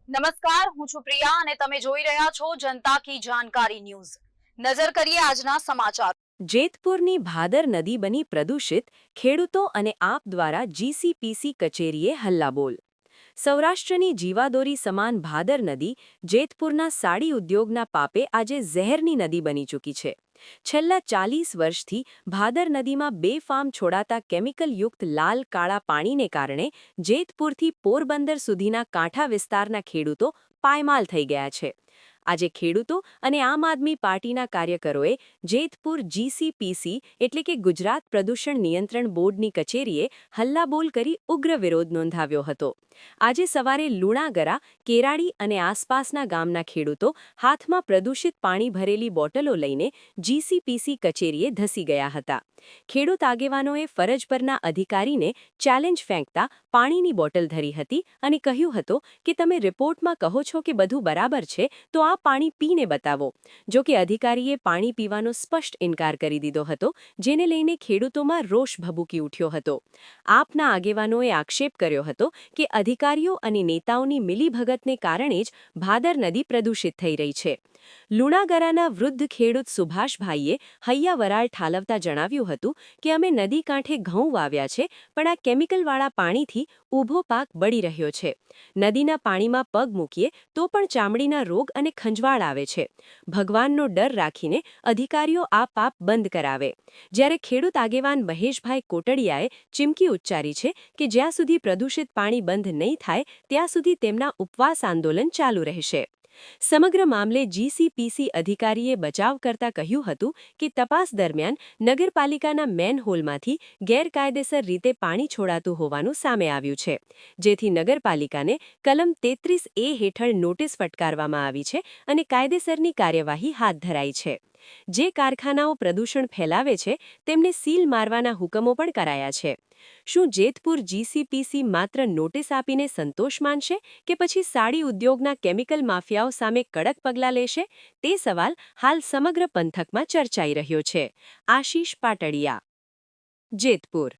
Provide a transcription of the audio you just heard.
નમસ્કાર, હું છું પ્રિયા અને તમે જોઈ રહ્યા છો જનતા કી જાણકારી ન્યૂઝ। નજર કરીએ આજના સમાચાર। જેતપુરની ભાદર નદી બની પ્રદૂષિત, ખેડૂતો અને આપ દ્વારા જીસીપીસી કચેરીએ હલ્લાબોલ। સૌરાષ્ટ્રની જીવાદોરી સમાન ભાદર નદી જેતપુરના સાડી ઉદ્યોગના પાપે આજે ઝેરની નદી બની ચૂકી છે। છેલ્લા 40 વર્ષથી ભાદર નદીમાં બેફામ છોડાતા કેમિકલયુક્ત લાલ કાળા પાણીને કારણે જેતપુરથી પોરબંદર સુધીના કાંઠા વિસ્તારના ખેડૂતો પાયમાલ થઈ ગયા છે। આજે ખેડૂતો અને આમ આદમી પાર્ટીના કાર્યકરોએ જેતપુર જીસીપીસી એટલે કે ગુજરાત પ્રદૂષણ નિયંત્રણ બોર્ડની કચેરીએ હલ્લાબોલ કરી ઉગ્ર વિરોધ નોંધાવ્યો હતો। આજે સવારે લુણાગરા, કેરાડી અને આસપાસના ગામના ખેડૂતો હાથમાં પ્રદૂષિત પાણી ભરેલી બોટલો લઈને જીસીપીસી કચેરીએ ધસી ગયા હતા। ખેડૂત આગેવાનોએ ફરજ પરના અધિકારીને ચેલેન્જ ફેંકતા પાણીની બોટલ ધરી હતી અને કહ્યું હતું કે તમે રિપોર્ટમાં કહો છો કે બધું બરાબર છે તો આ પાણી પીને બતાવો। જો કે અધિકારીએ પાણી પીવાનો સ્પષ્ટ ઇનકાર કરી દીધો હતો, જેને લઈને ખેડૂતોમાં રોષ ભભૂકી ઉઠ્યો હતો। આપના આગેવાનોએ આક્ષેપ કર્યો હતો કે અધિકારીઓ અને નેતાઓની મિલીભગતને કારણે જ ભાદર નદી પ્રદૂષિત થઈ રહી છે। લુણાગરાના વૃદ્ધ ખેડૂત સુભાષભાઈએ હૈયા વરાળ ઠાલવતા જણાવ્યું હતું કે અમે નદી કાંઠે ઘઉં વાવ્યા છે, પણ આ કેમિકલવાળા પાણીથી ઊભો પાક બળી રહ્યો છે। નદીના પાણીમાં પગ મૂકીએ તો પણ ચામડીના રોગ અને ખંજવાળ આવે છે। ભગવાનનો ડર રાખીને અધિકારીઓ આ પાપ બંધ કરાવે। જ્યારે ખેડૂત આગેવાન મહેશભાઈ કોટડિયાએ ચીમકી ઉચ્ચારી છે કે જ્યાં સુધી પ્રદૂષિત પાણી બંધ નહીં થાય ત્યાં સુધી તેમના ઉપવાસ આંદોલન ચાલુ રહેશે। સમગ્ર મામલે જીસીપીસી અધિકારીએ બચાવ કરતા કહ્યું હતું કે તપાસ દરમિયાન નગરપાલિકાના મેનહોલમાંથી ગેરકાયદેસર રીતે પાણી છોડાતું હોવાનું સામે આવ્યું છે, જેથી નગરપાલિકાને કલમ 33A હેઠળ નોટિસ ફટકારવામાં આવી છે અને કાયદેસરની કાર્યવાહી હાથ ધરાઈ છે। જે કારખાનાઓ પ્રદૂષણ ફેલાવે છે તેમને સીલ મારવાના હુકમો પણ કરાયા છે। શું જેતપુર જીસીપીસી માત્ર નોટિસ આપીને સંતોષ માનશે કે પછી સાડી ઉદ્યોગના કેમિકલ માફિયાઓ સામે કડક પગલાં લેશે? તે સવાલ હાલ સમગ્ર પંથકમાં ચર્ચાઈ રહ્યો છે। આશીષ પાટડિયા, જેતપુર।